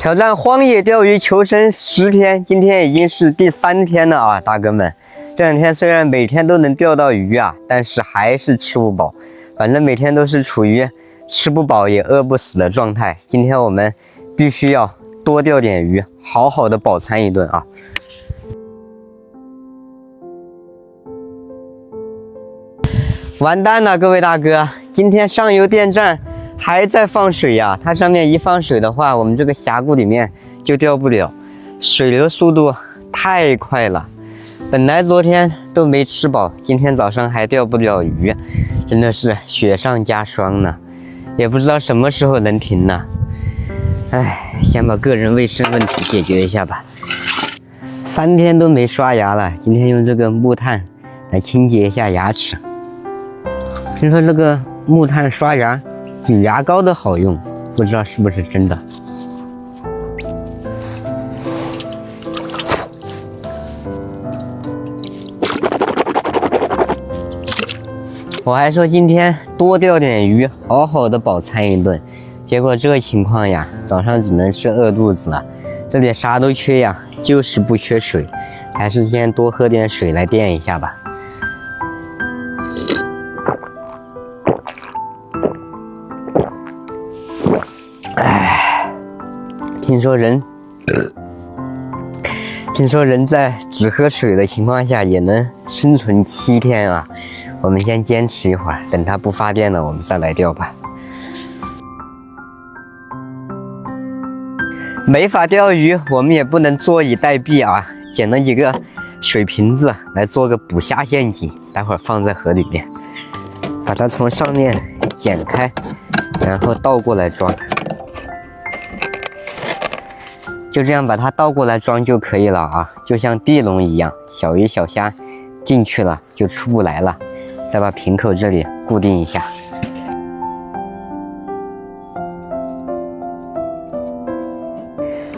挑战荒野钓鱼求生10天，今天已经是第3天了啊，大哥们！这2天虽然每天都能钓到鱼啊，但是还是吃不饱，反正每天都是处于吃不饱也饿不死的状态。今天我们必须要多钓点鱼，好好的饱餐一顿啊！完蛋了，各位大哥，今天上游电站还在放水呀，它上面一放水的话，我们这个峡谷里面就钓不了，水流速度太快了。本来昨天都没吃饱，今天早上还钓不了鱼，真的是雪上加霜呢。也不知道什么时候能停呢。哎，先把个人卫生问题解决一下吧。3天都没刷牙了，今天用这个木炭来清洁一下牙齿。听说这个木炭刷牙比牙膏的好用，不知道是不是真的。我还说今天多钓点鱼，好好的饱餐一顿，结果这个情况呀，早上只能是饿肚子了。这里啥都缺呀，就是不缺水，还是先多喝点水来垫一下吧。听说人在只喝水的情况下也能生存7天啊！我们先坚持一会儿，等它不发电了，我们再来钓吧。没法钓鱼，我们也不能坐以待毙啊！捡了几个水瓶子来做个捕虾陷阱，待会儿放在河里面，把它从上面剪开，然后倒过来装。就这样把它倒过来装就可以了啊，就像地笼一样，小鱼小虾进去了就出不来了。再把瓶口这里固定一下。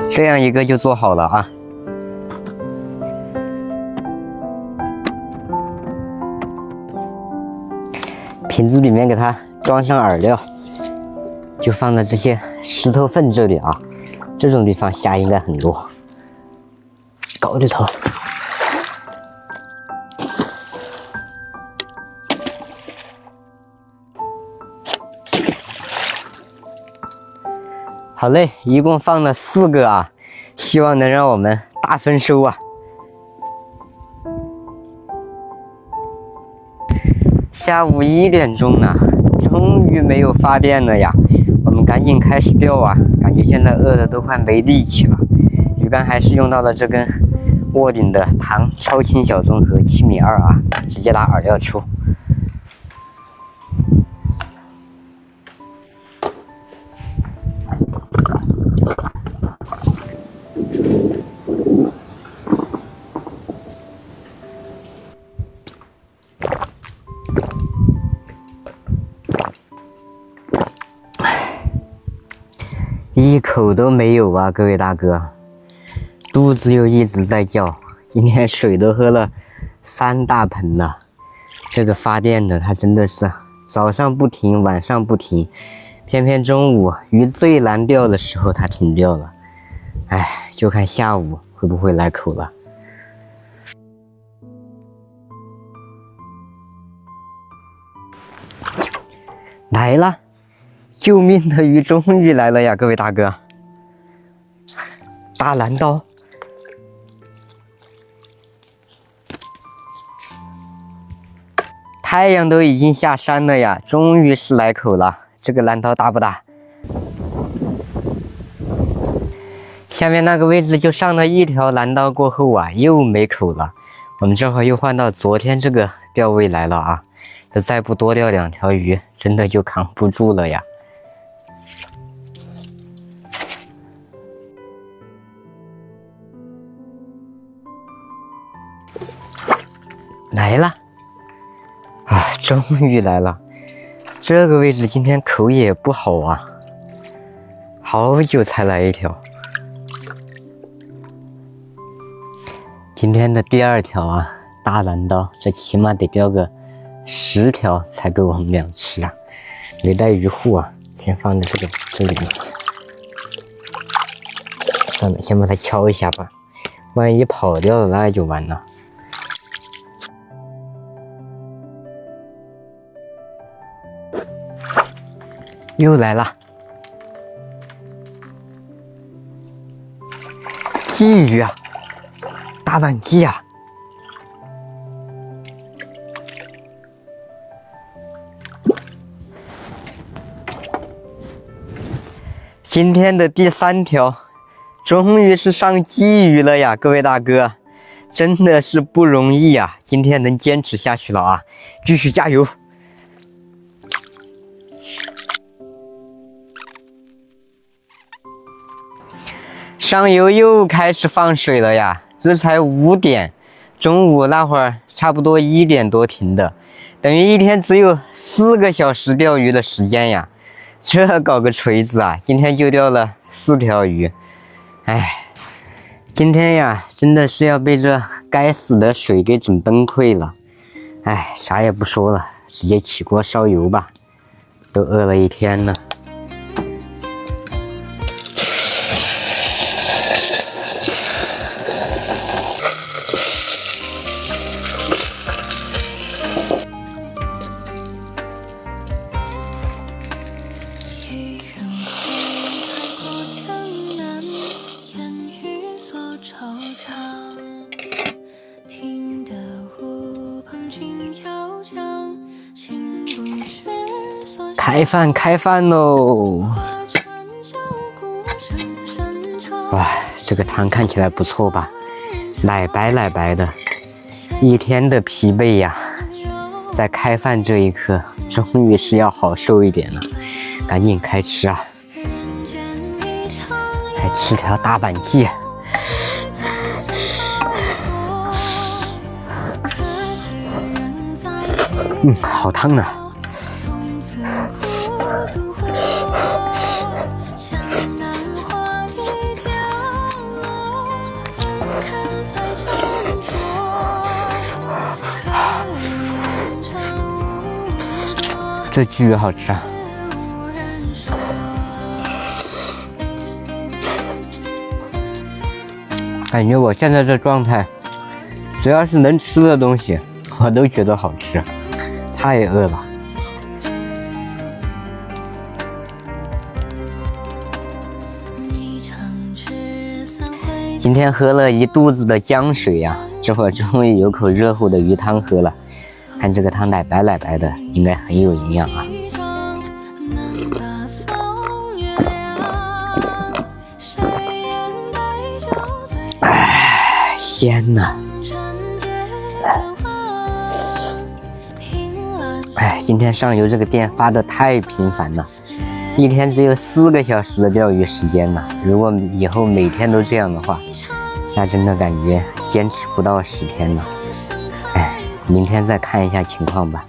这样一个就做好了啊。瓶子里面给它装上饵料，就放在这些石头缝这里啊。这种地方虾应该很多，高着头。好嘞，一共放了4个啊，希望能让我们大丰收啊！下午1点钟了，终于没有发电了呀！我们赶紧开始钓啊！感觉现在饿的都快没力气了。鱼竿还是用到了这根卧顶的唐超轻小综合7.2米啊，直接拿饵料抽。一口都没有啊，各位大哥，肚子又一直在叫。今天水都喝了3大盆了。这个发电的它真的是早上不停，晚上不停，偏偏中午鱼最难钓的时候它停掉了。哎，就看下午会不会来口了。来了！救命的鱼终于来了呀，各位大哥！大蓝刀，太阳都已经下山了呀，终于是来口了。这个蓝刀大不大？下面那个位置就上了1条蓝刀过后啊，又没口了。我们这会儿又换到昨天这个钓位来了啊，这再不多钓2条鱼，真的就扛不住了呀。来了啊，终于来了！这个位置今天口也不好啊，好久才来1条。今天的第2条啊，大蓝刀，这起码得钓个10条才够我们俩吃啊！没带鱼护啊，先放在这里面。算了，先把它敲一下吧，万一跑掉了那就完了。又来了，鲫鱼啊，大板鲫啊！今天的第3条，终于是上鲫鱼了呀，各位大哥，真的是不容易啊！今天能坚持下去了啊，继续加油！上游又开始放水了呀，这才5点，中午那会儿差不多1点多停的，等于一天只有4个小时钓鱼的时间呀。这搞个锤子啊！今天就钓了4条鱼，哎，今天呀真的是要被这该死的水给整崩溃了。哎，啥也不说了，直接起锅烧油吧，都饿了一天了。开饭喽！哇，这个汤看起来不错吧？奶白的，一天的疲惫呀，在开饭这一刻，终于是要好受一点了。赶紧开吃啊！来吃条大板鲫。好烫啊！这巨好吃啊！感觉我现在这状态，只要是能吃的东西，我都觉得好吃，太饿了。今天喝了一肚子的姜水呀，这会儿终于有口热乎的鱼汤喝了。看这个汤奶白的，应该很有营养啊！哎，鲜呐！哎，今天上游这个店发的太频繁了，一天只有4个小时的钓鱼时间呢。如果以后每天都这样的话，那真的感觉坚持不到10天了。哎，明天再看一下情况吧。